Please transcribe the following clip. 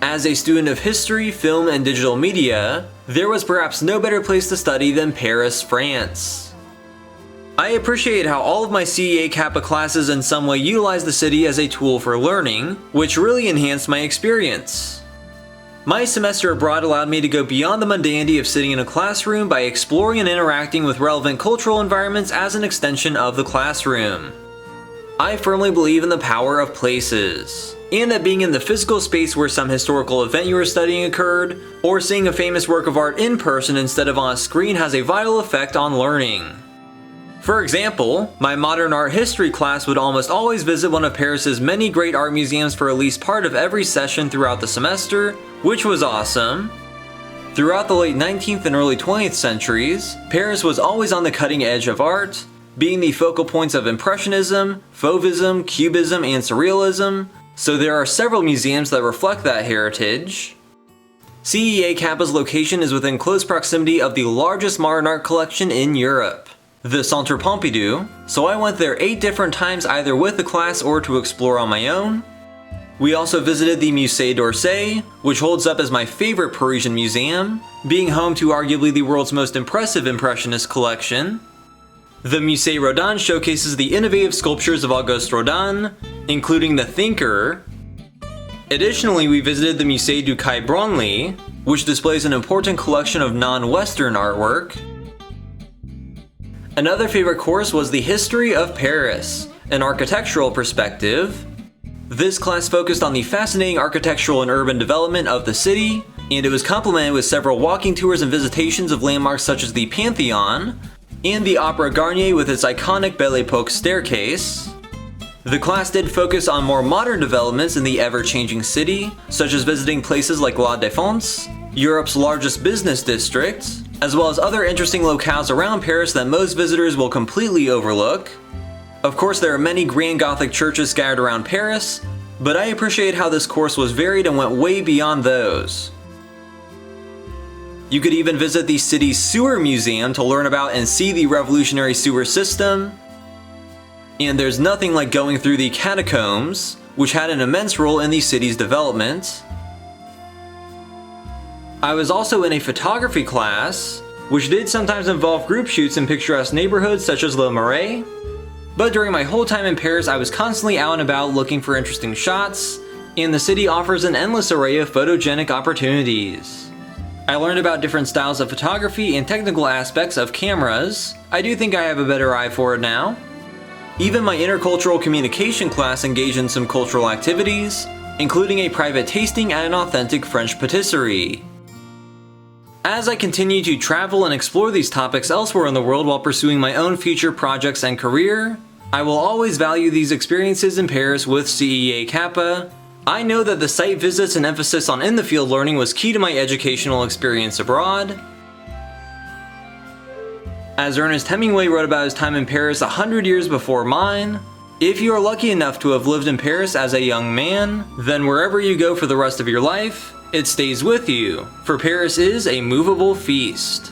As a student of history, film, and digital media, there was perhaps no better place to study than Paris, France. I appreciate how all of my CEA CAPA classes in some way utilize the city as a tool for learning, which really enhanced my experience. My semester abroad allowed me to go beyond the mundanity of sitting in a classroom by exploring and interacting with relevant cultural environments as an extension of the classroom. I firmly believe in the power of places, and that being in the physical space where some historical event you are studying occurred, or seeing a famous work of art in person instead of on a screen has a vital effect on learning. For example, my modern art history class would almost always visit one of Paris's many great art museums for at least part of every session throughout the semester, which was awesome. Throughout the late 19th and early 20th centuries, Paris was always on the cutting edge of art, being the focal points of Impressionism, Fauvism, Cubism, and Surrealism, so there are several museums that reflect that heritage. CEA CAPA's location is within close proximity of the largest modern art collection in Europe, the Centre Pompidou, so I went there 8 different times either with the class or to explore on my own. We also visited the Musée d'Orsay, which holds up as my favorite Parisian museum, being home to arguably the world's most impressive Impressionist collection. The Musée Rodin showcases the innovative sculptures of Auguste Rodin, including the Thinker. Additionally, we visited the Musée du Quai Branly, which displays an important collection of non-Western artwork. Another favorite course was the History of Paris, an architectural perspective. This class focused on the fascinating architectural and urban development of the city, and it was complemented with several walking tours and visitations of landmarks such as the Pantheon, and the Opera Garnier with its iconic Belle Époque staircase. The class did focus on more modern developments in the ever-changing city, such as visiting places like La Défense, Europe's largest business district, as well as other interesting locales around Paris that most visitors will completely overlook. Of course, there are many grand Gothic churches scattered around Paris, but I appreciate how this course was varied and went way beyond those. You could even visit the city's sewer museum to learn about and see the revolutionary sewer system. And there's nothing like going through the catacombs, which had an immense role in the city's development. I was also in a photography class, which did sometimes involve group shoots in picturesque neighborhoods such as Le Marais. But during my whole time in Paris, I was constantly out and about looking for interesting shots, and the city offers an endless array of photogenic opportunities. I learned about different styles of photography and technical aspects of cameras. I do think I have a better eye for it now. Even my intercultural communication class engaged in some cultural activities, including a private tasting at an authentic French patisserie. As I continue to travel and explore these topics elsewhere in the world while pursuing my own future projects and career, I will always value these experiences in Paris with CEA CAPA. I know that the site visits and emphasis on in-the-field learning was key to my educational experience abroad. As Ernest Hemingway wrote about his time in Paris 100 years before mine, if you are lucky enough to have lived in Paris as a young man, then wherever you go for the rest of your life, it stays with you, for Paris is a movable feast.